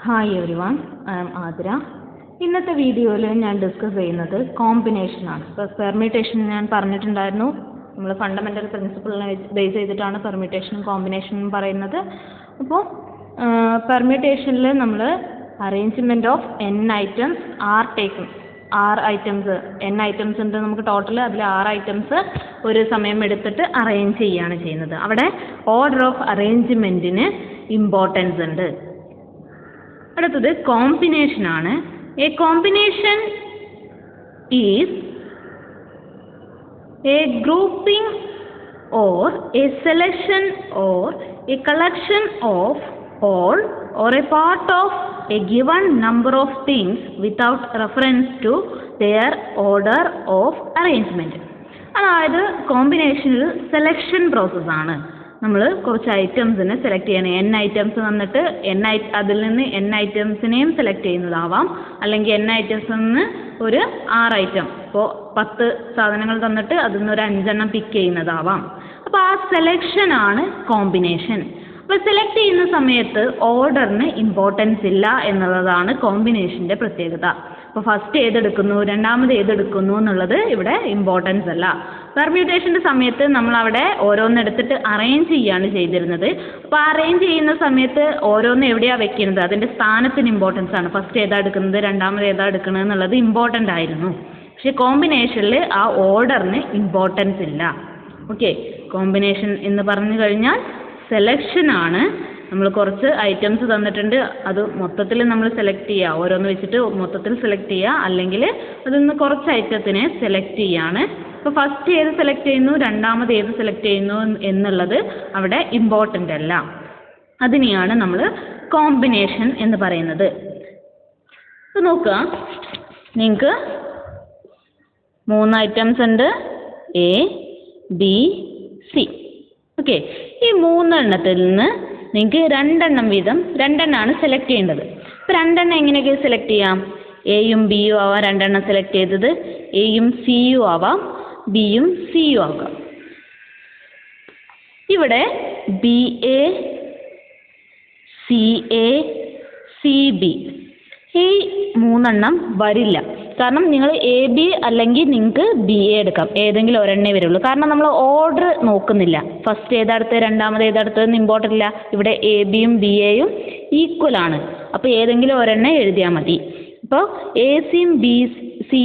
Hi everyone, I am Athira. ഇന്നത്തെ വീഡിയോയിൽ ഞാൻ ഡിസ്കസ് ചെയ്യുന്നത് കോമ്പിനേഷനാണ്. ഇപ്പോൾ പെർമ്യൂട്ടേഷൻ ഞാൻ പറഞ്ഞിട്ടുണ്ടായിരുന്നു. നമ്മൾ ഫണ്ടമെൻ്റൽ പ്രിൻസിപ്പിളിനെ ബേസ് ചെയ്തിട്ടാണ് പെർമ്യൂട്ടേഷനും കോമ്പിനേഷനും പറയുന്നത്. അപ്പോൾ പെർമ്യൂട്ടേഷനിൽ നമ്മൾ arrangement of n items are taken, 6 items, n items ഉണ്ട് നമുക്ക് ടോട്ടൽ. അതിൽ 6 ഐറ്റംസ് ഒരു സമയം എടുത്തിട്ട് അറേഞ്ച് ചെയ്യുകയാണ് ചെയ്യുന്നത്. അവിടെ ഓർഡർ ഓഫ് അറേഞ്ച്മെൻറ്റിന് ഇമ്പോർട്ടൻസ് ഉണ്ട്. അടുത്തത് കോമ്പിനേഷൻ ആണ്. A combination is A grouping or A selection or A collection of all or a part of a given number of things without reference to their order of arrangement. അതായത് കോമ്പിനേഷനിൽ selection പ്രോസസ്സാണ്. നമ്മൾ കുറച്ച് ഐറ്റംസിനെ select ചെയ്യണം. n items തന്നിട്ട് അതിൽ നിന്ന് n ഐറ്റംസിനെയും select ചെയ്യുന്നതാവാം, അല്ലെങ്കിൽ n ഐറ്റംസിൽ നിന്ന് ഒരു 6 ഐറ്റം, ഇപ്പോൾ 10 സാധനങ്ങൾ തന്നിട്ട് അതിൽ നിന്ന് ഒരു 5 എണ്ണം പിക്ക് ചെയ്യുന്നതാവാം. അപ്പോൾ ആ സെലക്ഷനാണ് കോമ്പിനേഷൻ. അപ്പോൾ സെലക്ട് ചെയ്യുന്ന സമയത്ത് ഓർഡറിന് ഇമ്പോർട്ടൻസ് ഇല്ല എന്നുള്ളതാണ് കോമ്പിനേഷൻ്റെ പ്രത്യേകത. അപ്പോൾ ഫസ്റ്റ് ഏതെടുക്കുന്നു, രണ്ടാമത് ഏതെടുക്കുന്നു എന്നുള്ളത് ഇവിടെ ഇമ്പോർട്ടൻസ് അല്ല. പെർമ്യൂട്ടേഷൻ്റെ സമയത്ത് നമ്മളവിടെ ഓരോന്നെടുത്തിട്ട് അറേഞ്ച് ചെയ്യുകയാണ് ചെയ്തിരുന്നത്. അപ്പോൾ അറേഞ്ച് ചെയ്യുന്ന സമയത്ത് ഓരോന്ന് എവിടെയാണ് വെക്കുന്നത്, അതിൻ്റെ സ്ഥാനത്തിന് ഇമ്പോർട്ടൻസ് ആണ്. ഫസ്റ്റ് ഏതാ എടുക്കുന്നത്, രണ്ടാമത് ഏതാ എടുക്കുന്നത് എന്നുള്ളത് ഇമ്പോർട്ടൻ്റ് ആയിരുന്നു. പക്ഷേ കോമ്പിനേഷനിൽ ആ ഓർഡറിന് ഇമ്പോർട്ടൻസ് ഇല്ല. ഓക്കെ, കോമ്പിനേഷൻ എന്ന് പറഞ്ഞു കഴിഞ്ഞാൽ സെലക്ഷനാണ്. നമ്മൾ കുറച്ച് ഐറ്റംസ് തന്നിട്ടുണ്ട്, അത് മൊത്തത്തിൽ നമ്മൾ സെലക്ട് ചെയ്യുക, ഓരോന്ന് വെച്ചിട്ട് മൊത്തത്തിൽ സെലക്ട് ചെയ്യുക, അല്ലെങ്കിൽ അതിൽ നിന്ന് കുറച്ച് ഐറ്റത്തിനെ സെലക്ട് ചെയ്യാണ്. അപ്പോൾ ഫസ്റ്റ് ഏത് സെലക്ട് ചെയ്യുന്നു, രണ്ടാമത് ഏത് സെലക്ട് ചെയ്യുന്നു എന്നുള്ളത് അവിടെ ഇമ്പോർട്ടൻ്റ് അല്ല. അതിനെയാണ് നമ്മൾ കോമ്പിനേഷൻ എന്ന് പറയുന്നത്. അപ്പോൾ നോക്കുക, നിങ്ങൾക്ക് 3 ഐറ്റംസ് ഉണ്ട്, എ ബി സി. ഓക്കെ, ഈ 3 എണ്ണത്തിൽ നിന്ന് നിങ്ങൾക്ക് 2 എണ്ണം വീതം 2 എണ്ണമാണ് സെലക്ട് ചെയ്യേണ്ടത്. ഇപ്പോൾ 2 എണ്ണം എങ്ങനെയൊക്കെ സെലക്ട് ചെയ്യാം? എയും ബിയും ആവാം 2 എണ്ണം സെലക്ട് ചെയ്തത്, എയും സിയും ആവാം, ബിയും സിയും ആകാം. ഇവിടെ B A, C A, C B ഈ 3 എണ്ണം വരില്ല. കാരണം നിങ്ങൾ എ ബി അല്ലെങ്കിൽ നിങ്ങൾക്ക് ബി എ എടുക്കാം, ഏതെങ്കിലും ഒരെണ്ണേ വരുള്ളൂ. കാരണം നമ്മൾ ഓർഡർ നോക്കുന്നില്ല, ഫസ്റ്റ് ഏതടുത്ത് രണ്ടാമത് ഏതടുത്തതെന്ന് ഇമ്പോർട്ടൻ്റ് ഇല്ല. ഇവിടെ എ ബിയും ബി എയും ഈക്വൽ ആണ്. അപ്പോൾ ഏതെങ്കിലും ഒരെണ്ണേ എഴുതിയാൽ മതി. അപ്പോൾ എ സിയും ബി സി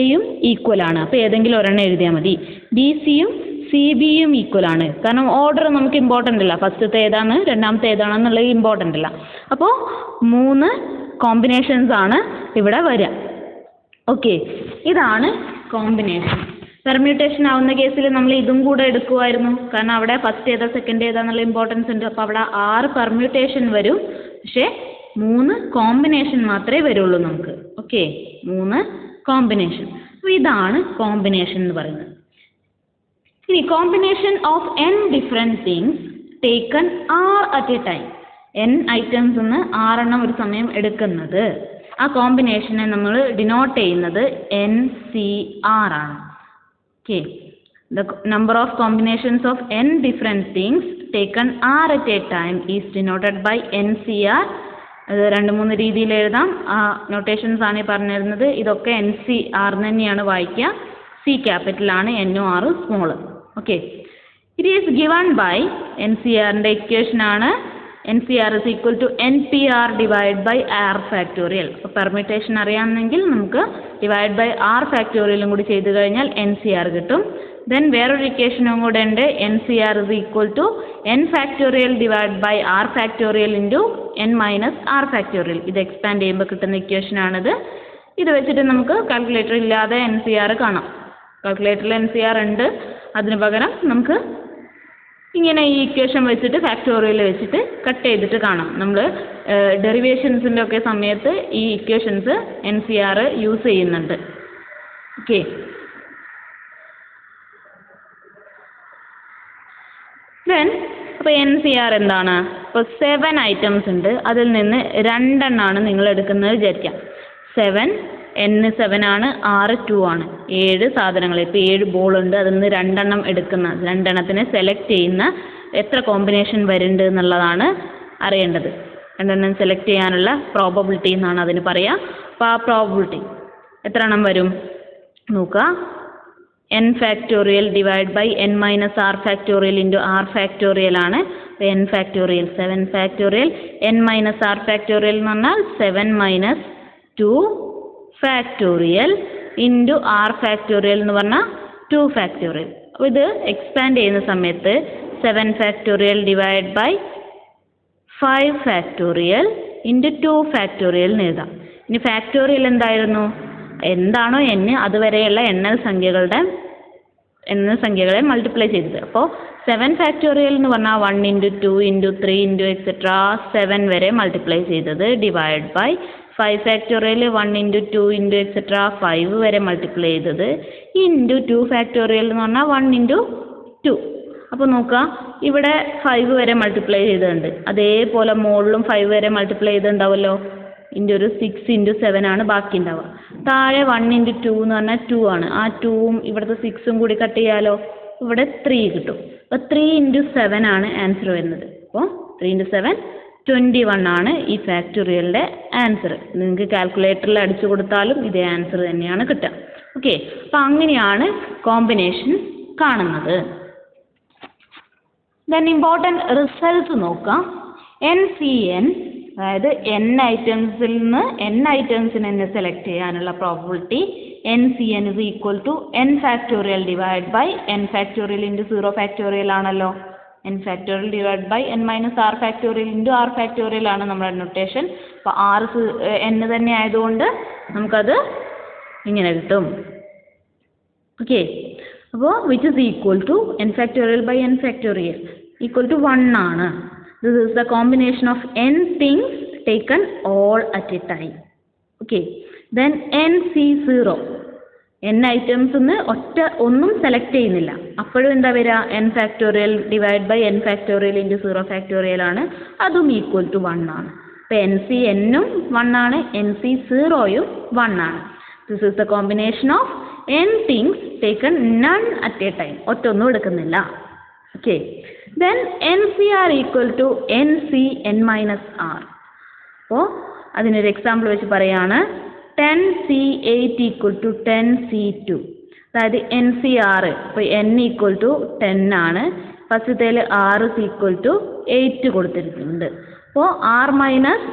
എയും ഈക്വൽ ആണ്. അപ്പോൾ ഏതെങ്കിലും ഒരെണ്ണം എഴുതിയാൽ മതി. ബി സിയും സി ബിയും ഈക്വൽ ആണ്. കാരണം ഓർഡർ നമുക്ക് ഇമ്പോർട്ടൻ്റ് ഇല്ല, ഫസ്റ്റത്തെ ഏതാണ് രണ്ടാമത്തെ ഏതാണെന്നുള്ളത് ഇമ്പോർട്ടൻ്റ് ഇല്ല. അപ്പോൾ 3 കോമ്പിനേഷൻസ് ആണ് ഇവിടെ വരിക. ഓക്കെ, ഇതാണ് കോമ്പിനേഷൻ. പെർമ്യൂട്ടേഷൻ ആവുന്ന കേസിൽ നമ്മൾ ഇതും കൂടെ എടുക്കുമായിരുന്നു, കാരണം അവിടെ ഫസ്റ്റ് ഏതാ സെക്കൻഡ് ഏതാന്നുള്ള ഇമ്പോർട്ടൻസ് ഉണ്ട്. അപ്പോൾ അവിടെ 6 പെർമ്യൂട്ടേഷൻ വരും, പക്ഷേ 3 കോമ്പിനേഷൻ മാത്രമേ വരുള്ളൂ നമുക്ക്. Okay, 3 combination. അപ്പോൾ ഇതാണ് കോമ്പിനേഷൻ എന്ന് പറയുന്നത്. ഇനി combination of n different things taken r at a time. n items നിന്ന് 6 എണ്ണം ഒരു സമയം എടുക്കുന്നത്, ആ കോമ്പിനേഷനെ നമ്മൾ ഡിനോട്ട് ചെയ്യുന്നത് NCR ആണ്. Okay, the number of combinations of n different things taken r at a time is denoted by NCR. അത് 2-3 രീതിയിൽ എഴുതാം. ആ നൊട്ടേഷൻസ് ആണ് ഈ പറഞ്ഞിരുന്നത്. ഇതൊക്കെ NCR തന്നെയാണ് വായിക്കുക. C ക്യാപിറ്റലാണ്, N R small. Okay, it is given by NCRൻ്റെ ഇക്വേഷൻ ആണ് NCR is equal to NPR divided by R factorial. അപ്പോൾ പെർമ്യൂട്ടേഷൻ അറിയാമെങ്കിൽ നമുക്ക് ഡിവൈഡ് ബൈ R ഫാക്ടോറിയലും കൂടി ചെയ്ത് കഴിഞ്ഞാൽ NCR കിട്ടും. ദെൻ വേറൊരു ഇക്വേഷനും കൂടെ ഉണ്ട്, NCR is equal to N factorial divided by R factorial into N minus R factorial. ഇത് എക്സ്പാൻഡ് ചെയ്യുമ്പോൾ കിട്ടുന്ന ഇക്വേഷനാണിത്. ഇത് വെച്ചിട്ട് നമുക്ക് കാൽക്കുലേറ്റർ ഇല്ലാതെ NCR കാണാം. കാൽക്കുലേറ്ററിൽ NCR ഉണ്ട്, അതിന് പകരം നമുക്ക് ഇങ്ങനെ ഈ ഇക്വേഷൻ വെച്ചിട്ട് ഫാക്ടോറിയൽ വെച്ചിട്ട് കട്ട് ചെയ്തിട്ട് കാണാം. നമ്മൾ ഡെറിവേഷൻസിൻ്റെ ഒക്കെ സമയത്ത് ഈ ഇക്വേഷൻസ് NCR യൂസ് ചെയ്യുന്നുണ്ട്. ഓക്കെ, ദെൻ അപ്പോൾ NCR എന്താണ്? ഇപ്പോൾ 7 ഐറ്റംസ് ഉണ്ട്, അതിൽ നിന്ന് 2 എണ്ണമാണ് നിങ്ങൾ എടുക്കുന്നത് വിചാരിക്കാം. 7 N 7 ആണ്, R 2 ആണ്. 7 സാധനങ്ങൾ, ഇപ്പോൾ 7 ബോൾ ഉണ്ട്, അതിൽ നിന്ന് 2 എണ്ണം എടുക്കുന്ന, 2 എണ്ണത്തിനെ സെലക്ട് ചെയ്യുന്ന എത്ര കോമ്പിനേഷൻ വരുന്നുണ്ട് എന്നുള്ളതാണ് അറിയേണ്ടത്. രണ്ടെണ്ണം സെലക്ട് ചെയ്യാനുള്ള പ്രോബബിലിറ്റി എന്നാണ് അതിന് പറയുക. അപ്പോൾ ആ പ്രോബബിലിറ്റി എത്ര എണ്ണം വരും നോക്കുക. n factorial divide by n minus r factorial into r factorial ആണ്. n factorial 7 factorial n minus r factorial എന്ന് പറഞ്ഞാൽ 7 minus 2 factorial into r factorial എന്ന് പറഞ്ഞാൽ 2 ഫാക്ടോറിയൽ. അപ്പോൾ ഇത് എക്സ്പാൻഡ് ചെയ്യുന്ന സമയത്ത് 7 factorial divide by 5 factorial into 2 factorial എന്ന് എഴുതാം. ഇനി ഫാക്ടോറിയൽ എന്താണോ n അതുവരെയുള്ള എണ്ണൽ സംഖ്യകളെ മൾട്ടിപ്ലൈ ചെയ്തത്. അപ്പോൾ 7 ഫാക്ടോറിയൽ എന്ന് പറഞ്ഞാൽ 1 ഇൻറ്റു 2 ഇൻറ്റു 3 ഇൻറ്റു എക്സെട്ര 7 വരെ മൾട്ടിപ്ലൈ ചെയ്തത് divide by 5 factorial 1 into 2 into etcetera 5 വരെ മൾട്ടിപ്ലൈ ചെയ്തത് ഇൻറ്റു 2 ഫാക്ടോറിയൽ എന്ന് പറഞ്ഞാൽ 1 ഇൻറ്റു 2. അപ്പോൾ നോക്കുക ഇവിടെ 5 വരെ മൾട്ടിപ്ലൈ ചെയ്തിട്ടുണ്ട്. അതേപോലെ മുകളിലും 5 വരെ മൾട്ടിപ്ലൈ ചെയ്തിട്ടുണ്ടാവുമല്ലോ. ഇൻറ്റു ഒരു 6 ഇൻറ്റു 7 ആണ് ബാക്കി ഉണ്ടാവുക. താഴെ 1 ഇൻറ്റു 2 എന്ന് പറഞ്ഞാൽ 2 ആണ്. ആ 2ഉം ഇവിടുത്തെ 6ഉം കൂടി കട്ട് ചെയ്യാലോ. ഇവിടെ 3 കിട്ടും. അപ്പോൾ 3 ഇൻറ്റു 7 ആണ് ആൻസർ വരുന്നത്. അപ്പോൾ 3 ഇൻറ്റു 7 21 ആണ് ഈ ഫാക്ടോറിയലിൻ്റെ ആൻസർ. നിങ്ങൾക്ക് കാൽക്കുലേറ്ററിൽ അടിച്ചു കൊടുത്താലും ഇതേ ആൻസർ തന്നെയാണ് കിട്ടുക. ഓക്കെ, അപ്പോൾ അങ്ങനെയാണ് കോമ്പിനേഷൻ കാണുന്നത്. ദെൻ ഇമ്പോർട്ടൻറ്റ് റിസൾട്ട്സ് നോക്കാം. NCN അതായത് n ഐറ്റംസിൽ നിന്ന് n ഐറ്റംസിന് തന്നെ സെലക്ട് ചെയ്യാനുള്ള probability NCN is equal to n factorial divide by n factorial into 0 factorial ആണല്ലോ. n factorial divide by n minus r factorial into r factorial ആണ് നമ്മുടെ നൊട്ടേഷൻ. അപ്പോൾ r n തന്നെ ആയതുകൊണ്ട് നമുക്കത് ഇങ്ങനെ കിട്ടും. ഓക്കെ, അപ്പോൾ which is equal to n factorial by n factorial equal to 1 ആണ്. This is the combination of n things taken all at a time. Okay. Then NC0. n items ഒന്നും select ചെയ്യുന്നില്ല. അപ്പോഴും എന്താ വരിക? n factorial divide by n factorial into 0 factorial ആണ്. അതും equal to 1 ആണ്. അപ്പോൾ NCNഉം 1 ആണ്, NC0യും 1 ആണ്. This is the combination of n things taken none at a time. ഒറ്റൊന്നും എടുക്കുന്നില്ല. Okay. Then NCR equal to NCN minus R. അപ്പോൾ അതിനൊരു എക്സാമ്പിൾ വെച്ച് പറയാണ്. 10C8 equal to 10C2. അതായത് NCR ഇപ്പോൾ n equal to 10 ആണ്. ഫസ്റ്റത്തേൽ R is equal to 8 കൊടുത്തിരിക്കുന്നുണ്ട്. അപ്പോൾ R minus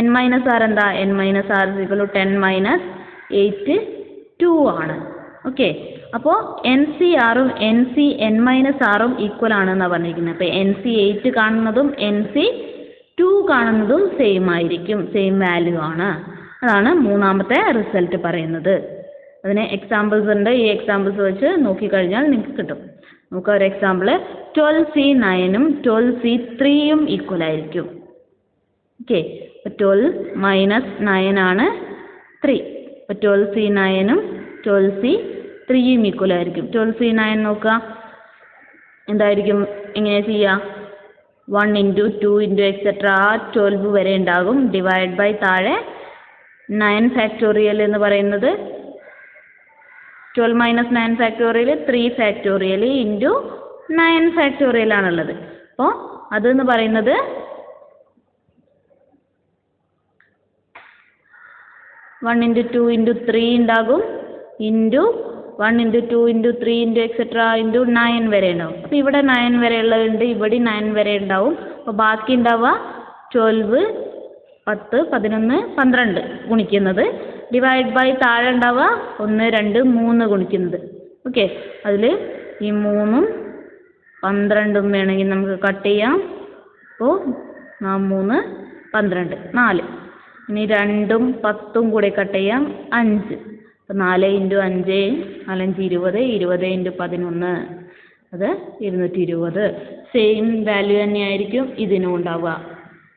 n minus R എന്താ? n minus R is equal to 10 minus 8 2 ആണ്. ഓക്കെ, അപ്പോൾ NCRഉം NCN മൈനസ് ആറും ഈക്വൽ ആണെന്നാണ് പറഞ്ഞിരിക്കുന്നത്. അപ്പോൾ NC8 കാണുന്നതും NC2 കാണുന്നതും സെയിം ആയിരിക്കും, സെയിം വാല്യൂ ആണ്. അതാണ് മൂന്നാമത്തെ റിസൾട്ട് പറയുന്നത്. അതിന് എക്സാമ്പിൾസ് ഉണ്ട്. ഈ എക്സാമ്പിൾസ് വെച്ച് നോക്കിക്കഴിഞ്ഞാൽ നിങ്ങൾക്ക് കിട്ടും. നമുക്ക് ഒരു എക്സാമ്പിൾ 12C9ഉം 12C3യും ഈക്വൽ ആയിരിക്കും. ഓക്കെ, അപ്പോൾ 12 മൈനസ് 9 ആണ് 3. അപ്പോൾ 12C9ഉം 12C3യും ഈക്വൽ ആയിരിക്കും. 12C9 നോക്കുക എന്തായിരിക്കും, എങ്ങനെ ചെയ്യുക? 1 ഇൻറ്റു 2 ഇൻറ്റു എക്സെട്ര 12 വരെ ഉണ്ടാകും. ഡിവൈഡ് ബൈ താഴെ 9 ഫാക്ടോറിയൽ എന്ന് പറയുന്നത് 12 minus 9 factorial 3 factorial into 9 factorial ആണുള്ളത്. അപ്പോൾ അതെന്ന് പറയുന്നത് 1 ഇൻറ്റു 2 ഇൻറ്റു 3 ഉണ്ടാകും, into 1 into 2 into 3 into etcetera into 9 വരെ ഉണ്ടാവും. അപ്പോൾ ഇവിടെ 9 വരെ ഉള്ളതുണ്ട്, ഇവിടെ 9 വരെ ഉണ്ടാവും. അപ്പോൾ ബാക്കി ഉണ്ടാവുക 12, 10, 11, 12 ഗുണിക്കുന്നത്. ഡിവൈഡ് ബൈ താഴെ ഉണ്ടാവുക 1, 2, 3 ഗുണിക്കുന്നത്. ഓക്കെ, അതിൽ ഈ 3ഉം 12ഉം വേണമെങ്കിൽ നമുക്ക് കട്ട് ചെയ്യാം. അപ്പോൾ 3, 12, 4. ഇനി 2ഉം 10ഉം കൂടെ കട്ട് ചെയ്യാം, 5. അപ്പോൾ 4 ഇൻറ്റു 5, 4 5 20, 20 ഇൻറ്റു 11 അത് 220. സെയിം വാല്യൂ തന്നെയായിരിക്കും ഇതിനും ഉണ്ടാവുക.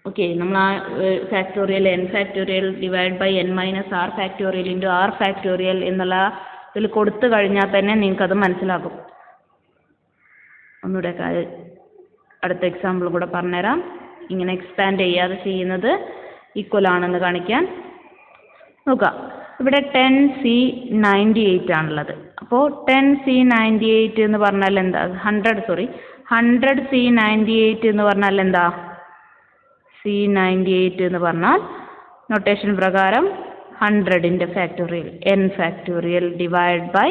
ഓക്കെ, നമ്മൾ ആ factorial n factorial divide by n minus r factorial into r factorial എന്നുള്ള ഇതിൽ കൊടുത്തു കഴിഞ്ഞാൽ തന്നെ നിങ്ങൾക്കത് മനസ്സിലാകും. ഒന്നുകൂടെ അടുത്ത എക്സാമ്പിൾ കൂടെ പറഞ്ഞുതരാം. ഇങ്ങനെ എക്സ്പാൻഡ് ചെയ്യാതെ ചെയ്യുന്നത് ഈക്വൽ ആണെന്ന് കാണിക്കാൻ. നോക്കാം, ഇവിടെ 10C98 ആണുള്ളത്. അപ്പോൾ 10C98 എന്ന് പറഞ്ഞാൽ എന്താ? 100C98 എന്ന് പറഞ്ഞാൽ എന്താ? C98 എന്ന് പറഞ്ഞാൽ നൊട്ടേഷൻ പ്രകാരം 100ൻ്റെ factorial n factorial divide by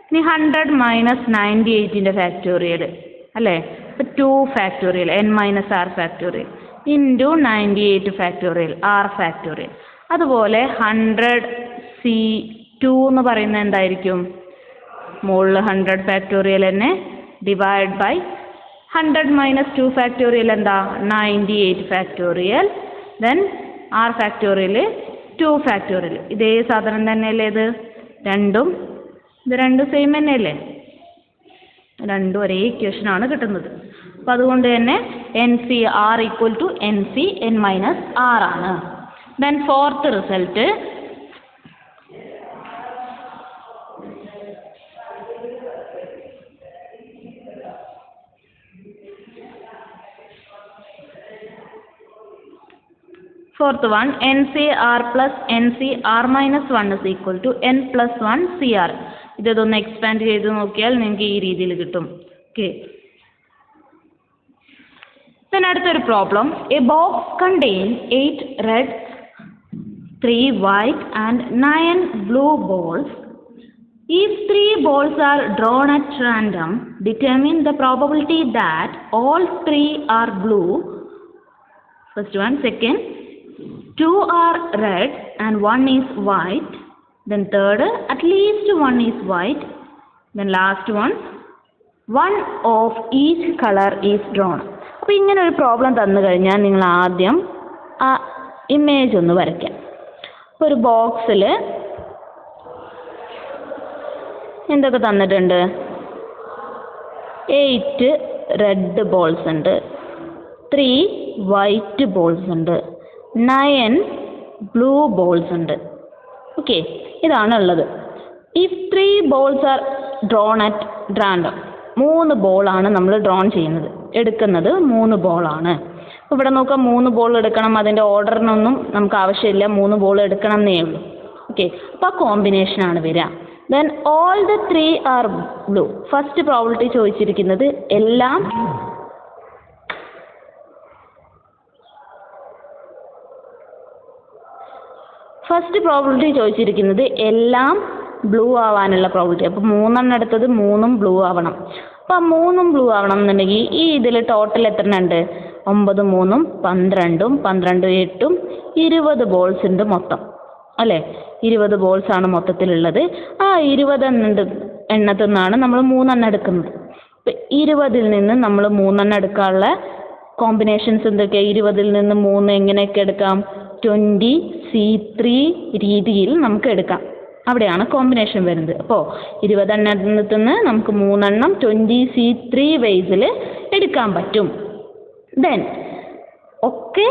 ഇനി 100 മൈനസ് 98ൻ്റെ ഫാക്ടോറിയൽ അല്ലേ? അപ്പോൾ 2 factorial n minus r factorial into 98 factorial r factorial. അതുപോലെ 100C2 എന്ന് പറയുന്നത് എന്തായിരിക്കും? മുകളിൽ 100 ഫാക്ടോറിയൽ തന്നെ ഡിവൈഡ് ബൈ 100 മൈനസ് 2 ഫാക്ടോറിയൽ എന്താ? 98 factorial then r factorial 2 factorial. ഇതേ സാധനം തന്നെയല്ലേ ഇത് രണ്ടും? ഇത് രണ്ടും സെയിം തന്നെയല്ലേ? രണ്ടും ഒരേ ഇക്വേഷൻ ആണ് കിട്ടുന്നത്. അപ്പം അതുകൊണ്ട് തന്നെ NCR equal to NC n minus R ആണ്. Then fourth result fourth one NCR plus NCR minus 1 is equal to n plus 1 CR. ഇതൊന്ന് എക്സ്പാൻഡ് ചെയ്ത് നോക്കിയാൽ നിങ്ങൾക്ക് ഈ രീതിയിൽ കിട്ടും. ഓക്കെ, then അടുത്തൊരു problem. A box contain 8 red, 3 white and 9 blue balls. If 3 balls are drawn at random, determine the probability that all 3 are blue. First one. Second, 2 are red and 1 is white. Then third, at least 1 is white. Then last one, 1 of each color is drawn. അപ്പോൾ ഇങ്ങനെ ഒരു problem തന്നു കഴിഞ്ഞാൽ നിങ്ങൾ ആദ്യം ആ image ഒന്ന് വരയ്ക്കാം. അപ്പോൾ ഒരു ബോക്സിൽ എന്തൊക്കെ തന്നിട്ടുണ്ട്? 8 റെഡ് ബോൾസ് ഉണ്ട്, 3 വൈറ്റ് ബോൾസ് ഉണ്ട്, 9 ബ്ലൂ ബോൾസ് ഉണ്ട്. ഓക്കെ, ഇതാണ് ഉള്ളത്. If 3 balls are drawn at random, 3 ബോളാണ് നമ്മൾ ഡ്രോൺ ചെയ്യുന്നത്, എടുക്കുന്നത് 3 ബോളാണ്. അപ്പോൾ ഇവിടെ നോക്കാം, 3 ബോൾ എടുക്കണം, അതിൻ്റെ ഓർഡറിനൊന്നും നമുക്ക് ആവശ്യമില്ല, 3 ബോൾ എടുക്കണം എന്നേ ഉള്ളൂ. ഓക്കെ, അപ്പോൾ ആ കോമ്പിനേഷനാണ് വരിക. Then all the 3 are blue. First probability ചോദിച്ചിരിക്കുന്നത് എല്ലാം എല്ലാം ബ്ലൂ ആവാനുള്ള പ്രോബിലിറ്റി. അപ്പോൾ 3 എടുത്തത് 3 ബ്ലൂ ആവണം. അപ്പോൾ 3 ബ്ലൂ ആവണം എന്നുണ്ടെങ്കിൽ ഈ ഇതിൽ ടോട്ടൽ എത്ര ഉണ്ട്? 9 3 12 12 8 20 ബോൾസ് ഉണ്ട് മൊത്തം അല്ലേ? 20 ബോൾസ് ആണ് മൊത്തത്തിലുള്ളത്. ആ 20 എണ്ണത്തിൽ നിന്നാണ് നമ്മൾ 3 എടുക്കുന്നത്. അപ്പം 20ൽ നിന്ന് നമ്മൾ 3 എടുക്കാനുള്ള കോമ്പിനേഷൻസ് എന്തൊക്കെയാണ്? 20ൽ നിന്ന് 3 എങ്ങനെയൊക്കെ എടുക്കാം? 20C3 രീതിയിൽ നമുക്ക് എടുക്കാം. അവിടെയാണ് കോമ്പിനേഷൻ വരുന്നത്. അപ്പോൾ 20 എണ്ണത്തിൽ നിന്ന് നമുക്ക് 3 20C3 വേസിൽ എടുക്കാൻ പറ്റും. ദെൻ ഒക്കെ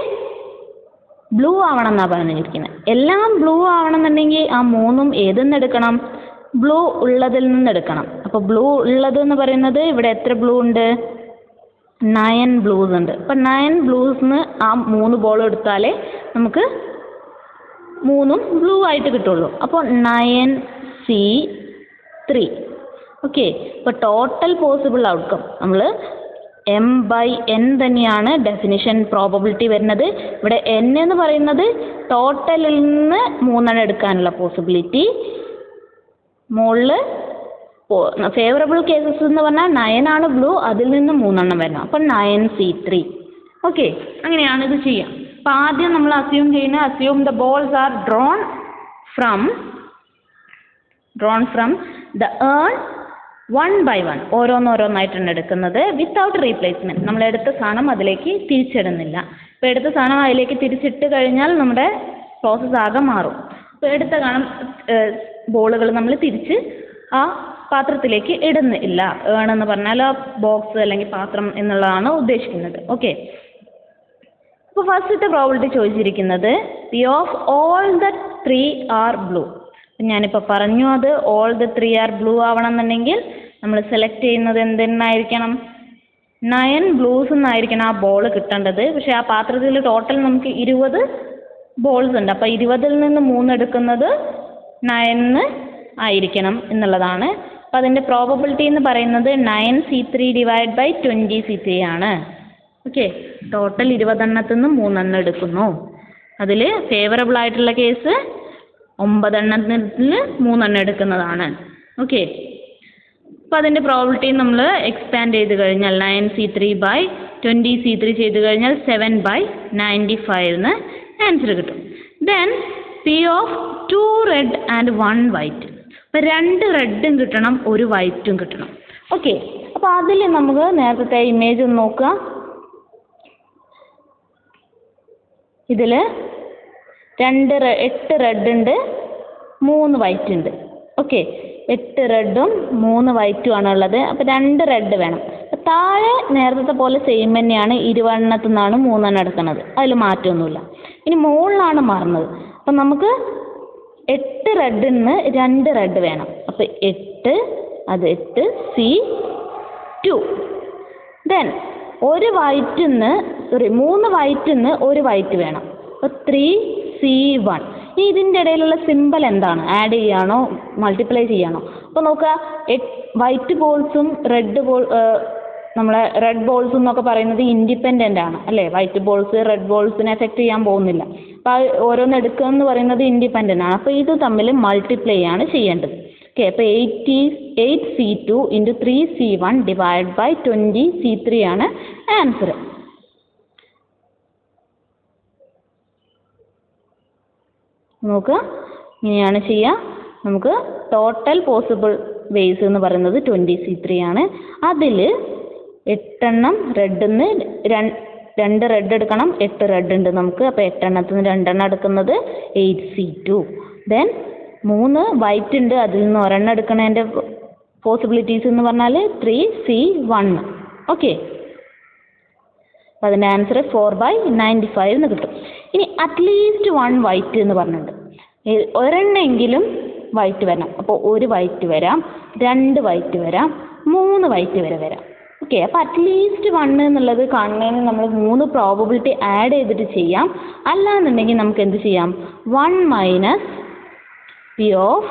ബ്ലൂ ആവണം എന്നാണ് പറഞ്ഞിരിക്കുന്നത്. എല്ലാം ബ്ലൂ ആവണം എന്നുണ്ടെങ്കിൽ ആ 3 ഏതെന്ന് എടുക്കണം? ബ്ലൂ ഉള്ളതിൽ നിന്ന് എടുക്കണം. അപ്പോൾ ബ്ലൂ ഉള്ളത് എന്ന് പറയുന്നത് ഇവിടെ എത്ര ബ്ലൂ ഉണ്ട്? 9 ബ്ലൂസ് ഉണ്ട്. അപ്പം 9 ബ്ലൂസിന് ആ 3 ബോൾ എടുത്താലേ നമുക്ക് 3 ബ്ലൂ ആയിട്ട് കിട്ടുള്ളൂ. അപ്പോൾ 9C3. ഓക്കെ, ഇപ്പോൾ ടോട്ടൽ പോസിബിൾ ഔട്ട്കം നമ്മൾ M/n തന്നെയാണ് ഡെഫിനിഷൻ പ്രോബബിലിറ്റി വരുന്നത്. ഇവിടെ n എന്ന് പറയുന്നത് ടോട്ടലിൽ നിന്ന് 3 എടുക്കാനുള്ള പോസിബിലിറ്റി. മുകളിൽ ഫേവറബിൾ കേസസ് എന്ന് പറഞ്ഞാൽ 9 ആണ് ബ്ലൂ, അതിൽ നിന്ന് 3 വരണം. അപ്പം 9C3. ഓക്കെ, അങ്ങനെയാണ് ഇത് ചെയ്യുക. അപ്പം ആദ്യം നമ്മൾ assume the balls are drawn from the earn 1 by 1. ഓരോന്നായിട്ടാണ് എടുക്കുന്നത്. Without replacement. നമ്മൾ എടുത്ത സാധനം അതിലേക്ക് തിരിച്ചിടുന്നില്ല. അപ്പോൾ എടുത്ത സാധനം അതിലേക്ക് തിരിച്ചിട്ട് കഴിഞ്ഞാൽ നമ്മുടെ പ്രോസസ്സ് ആകെ മാറും. അപ്പോൾ എടുത്ത ബോളുകൾ നമ്മൾ തിരിച്ച് ആ പാത്രത്തിലേക്ക് ഇടുന്നില്ല. ഏണെന്ന് പറഞ്ഞാൽ ആ ബോക്സ് അല്ലെങ്കിൽ പാത്രം എന്നുള്ളതാണ് ഉദ്ദേശിക്കുന്നത്. ഓക്കെ, അപ്പോൾ ഫസ്റ്റത്തെ പ്രോബിലിറ്റി ചോദിച്ചിരിക്കുന്നത് P of all the 3 are blue. ഞാനിപ്പോൾ പറഞ്ഞു അത് ഓൾ ദ 3 ആർ ബ്ലൂ ആവണം എന്നുണ്ടെങ്കിൽ നമ്മൾ സെലക്ട് ചെയ്യുന്നത് എന്തെന്നായിരിക്കണം? 9 ബ്ലൂസ് എന്നായിരിക്കണം ആ ബോൾ കിട്ടേണ്ടത്. പക്ഷേ ആ പാത്രത്തിൽ ടോട്ടൽ നമുക്ക് 20 ബോൾസ് ഉണ്ട്. അപ്പോൾ 20ൽ നിന്ന് 3 എടുക്കുന്നത് 9 ആയിരിക്കണം എന്നുള്ളതാണ്. അപ്പോൾ അതിൻ്റെ പ്രോബബിലിറ്റി എന്ന് പറയുന്നത് 9C3 ഡിവൈഡ് ബൈ 20C3 ആണ്. ഓക്കെ, ടോട്ടൽ 20 എണ്ണത്തിൽ നിന്ന് 3 എണ്ണം എടുക്കുന്നു. അതിൽ ഫേവറബിൾ ആയിട്ടുള്ള കേസ് 9 എണ്ണത്തിൽ 3 എണ്ണം എടുക്കുന്നതാണ്. ഓക്കെ, അപ്പോൾ അതിൻ്റെ പ്രോബിലിറ്റി നമ്മൾ എക്സ്പാൻഡ് ചെയ്ത് കഴിഞ്ഞാൽ 9c3/20c3 ചെയ്ത് കഴിഞ്ഞാൽ 7/95 എന്ന് ആൻസർ കിട്ടും. Then P of 2 red and 1 white. അപ്പോൾ 2 റെഡും കിട്ടണം, 1 വൈറ്റും കിട്ടണം. ഓക്കെ, അപ്പോൾ അതിൽ നമുക്ക് നേരത്തെ ഇമേജ് ഒന്ന് നോക്കുക. ഇതിൽ 8 റെഡ് ഉണ്ട്, 3 വൈറ്റ് ഉണ്ട്. ഓക്കെ, 8 റെഡും 3 വൈറ്റും ആണുള്ളത്. അപ്പോൾ 2 റെഡ് വേണം. താഴെ നേരത്തെ പോലെ സെയിം തന്നെയാണ്, 20 എണ്ണത്തിൽ നിന്നാണ് 3 എണ്ണം എടുക്കുന്നത്, അതിൽ മാറ്റമൊന്നുമില്ല. ഇനി മുകളിലാണ് മാറുന്നത്. അപ്പം നമുക്ക് 8 റെഡിൽ നിന്ന് 2 റെഡ് വേണം. അപ്പോൾ 8 C2. ദെൻ 3 വൈറ്റിൽ നിന്ന് 1 വൈറ്റ് വേണം. അപ്പോൾ 3C1. ഇനി ഇതിൻ്റെ ഇടയിലുള്ള സിമ്പിൾ എന്താണ്? ആഡ് ചെയ്യാണോ മൾട്ടിപ്ലൈ ചെയ്യാണോ? അപ്പോൾ നോക്കുക, വൈറ്റ് ബോൾസും നമ്മളെ റെഡ് ബോൾസ് എന്നൊക്കെ പറയുന്നത് ഇൻഡിപെൻഡൻ്റ് ആണ് അല്ലേ? വൈറ്റ് ബോൾസ് റെഡ് ബോൾസിനെ എഫക്റ്റ് ചെയ്യാൻ പോകുന്നില്ല. അപ്പോൾ ഓരോന്ന് എടുക്കുക എന്ന് പറയുന്നത് ഇൻഡിപെൻഡൻ്റ് ആണ്. അപ്പോൾ ഇത് തമ്മിൽ മൾട്ടിപ്ലൈ ആണ് ചെയ്യേണ്ടത്. ഓക്കെ, അപ്പോൾ 8C2 × 3C1 divide by 20C3 ആണ് ആൻസർ. നോക്കുക, ഇങ്ങനെയാണ് ചെയ്യുക. നമുക്ക് ടോട്ടൽ പോസിബിൾ വേസ് എന്ന് പറയുന്നത് 20C3 ആണ്. അതിൽ 8 എണ്ണം റെഡിൽ നിന്ന് 2 റെഡ് എടുക്കണം. 8 റെഡ് ഉണ്ട് നമുക്ക്. അപ്പോൾ 8 എണ്ണത്തിൽ നിന്ന് 2 എണ്ണം എടുക്കുന്നത് 8C2. ദെൻ 3 വൈറ്റ് ഉണ്ട്, അതിൽ നിന്ന് 1 എണ്ണം എടുക്കണതിൻ്റെ പോസിബിലിറ്റീസ് എന്ന് പറഞ്ഞാൽ 3C1. ഓക്കെ, അപ്പോൾ അതിൻ്റെ ആൻസർ 4/95 എന്ന് കിട്ടും. ഇനി അറ്റ്ലീസ്റ്റ് 1 വൈറ്റ് എന്ന് പറഞ്ഞിട്ടുണ്ട്. ഒരെണ്ണമെങ്കിലും വൈറ്റ് വരണം. അപ്പോൾ 1 വൈറ്റ് വരാം, 2 വൈറ്റ് വരാം, 3 വൈറ്റ് വരെ വരാം. ഓക്കെ, അപ്പോൾ അറ്റ്ലീസ്റ്റ് 1 എന്നുള്ളത് കാണുന്നതിന് നമ്മൾ 3 പ്രോബബിലിറ്റി ആഡ് ചെയ്തിട്ട് ചെയ്യാം. അല്ലാന്നുണ്ടെങ്കിൽ നമുക്ക് എന്ത് ചെയ്യാം? 1 - P of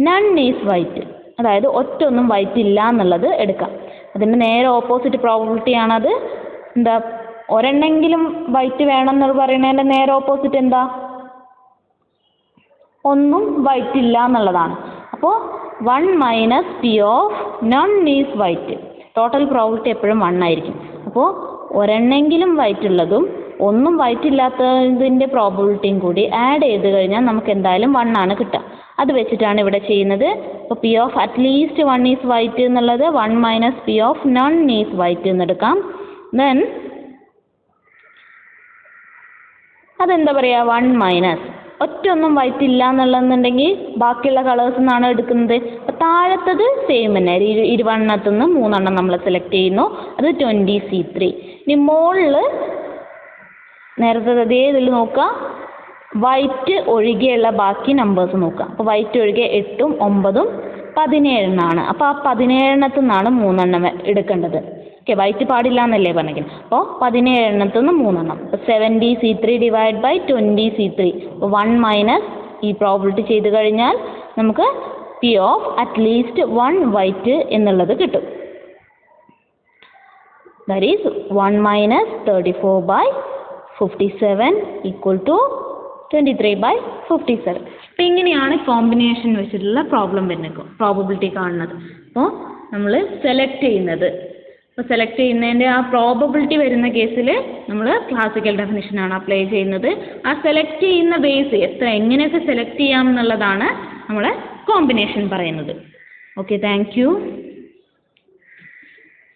none is white. അതായത് ഒറ്റൊന്നും വൈറ്റ് ഇല്ല എന്നുള്ളത് എടുക്കാം. അതിൻ്റെ നേരെ ഓപ്പോസിറ്റ് പ്രോബബിലിറ്റി ആണത്. എന്താ, ഒരെണ്ണെങ്കിലും വൈറ്റ് വേണം എന്ന് പറയുന്നതിൻ്റെ നേരെ ഓപ്പോസിറ്റ് എന്താ? ഒന്നും വൈറ്റ് ഇല്ല എന്നുള്ളതാണ്. അപ്പോൾ 1 - P of none is white. Total probability എപ്പോഴും 1 ആയിരിക്കും. അപ്പോൾ ഒരെണ്ണെങ്കിലും വൈറ്റ് ഉള്ളതും ഒന്നും വൈറ്റ് ഇല്ലാത്തതിൻ്റെ പ്രോബിലിറ്റിയും കൂടി ആഡ് ചെയ്ത് കഴിഞ്ഞാൽ നമുക്ക് എന്തായാലും 1 ആണ് കിട്ടുക. അത് വെച്ചിട്ടാണ് ഇവിടെ ചെയ്യുന്നത്. അപ്പോൾ P of at least 1 is white എന്നുള്ളത് 1 - P of none is white എന്നെടുക്കാം. ദെൻ അതെന്താ പറയുക? 1 - ഒറ്റൊന്നും വൈറ്റ് ഇല്ല എന്നുള്ളതെന്നുണ്ടെങ്കിൽ ബാക്കിയുള്ള കളേഴ്സിൽ നിന്നാണ് എടുക്കുന്നത്. അപ്പോൾ താഴത്തത് സെയിം തന്നെ, 20 എണ്ണത്തിൽ നിന്ന് 3 എണ്ണം നമ്മൾ സെലക്ട് ചെയ്യുന്നു. അത് 20C3. ഇനി മുകളിൽ നേരത്തെ അതേ ഇതിൽ നോക്കുക, വൈറ്റ് ഒഴികെയുള്ള ബാക്കി നമ്പേഴ്സ് നോക്കുക. അപ്പോൾ വൈറ്റ് ഒഴികെ 8ഉം 9ഉം 17 എണ്ണമാണ്. അപ്പോൾ ആ 17 എണ്ണത്തിൽ നിന്നാണ് 3 എണ്ണം എടുക്കേണ്ടത്. ഓക്കെ, വൈറ്റ് പാടില്ല എന്നല്ലേ പറഞ്ഞെങ്കിൽ. അപ്പോൾ 17 എണ്ണത്തിൽ നിന്ന് 3 എണ്ണം. അപ്പോൾ 70C3 ഡിവൈഡ് ബൈ 20C3. അപ്പോൾ 1 - ഈ പ്രോബിലിറ്റി ചെയ്ത് കഴിഞ്ഞാൽ നമുക്ക് P of അറ്റ്ലീസ്റ്റ് 1 വൈറ്റ് എന്നുള്ളത് കിട്ടും. That is 1 - 34/57 = 23/57. അപ്പോൾ ഇങ്ങനെയാണ് കോമ്പിനേഷൻ വെച്ചിട്ടുള്ള പ്രോബ്ലം വരുന്നത്, പ്രോബബിലിറ്റി കാണുന്നത്. അപ്പോൾ നമ്മൾ സെലക്ട് ചെയ്യുന്നത്, അപ്പോൾ സെലക്ട് ചെയ്യുന്നതിൻ്റെ ആ പ്രോബബിലിറ്റി വരുന്ന കേസിൽ നമ്മൾ ക്ലാസിക്കൽ ഡെഫിനിഷനാണ് അപ്ലൈ ചെയ്യുന്നത്. ആ സെലക്ട് ചെയ്യുന്ന ബേസ് എങ്ങനെയൊക്കെ സെലക്ട് ചെയ്യാം എന്നുള്ളതാണ് നമ്മളെ കോമ്പിനേഷൻ പറയുന്നത്. Okay, thank you.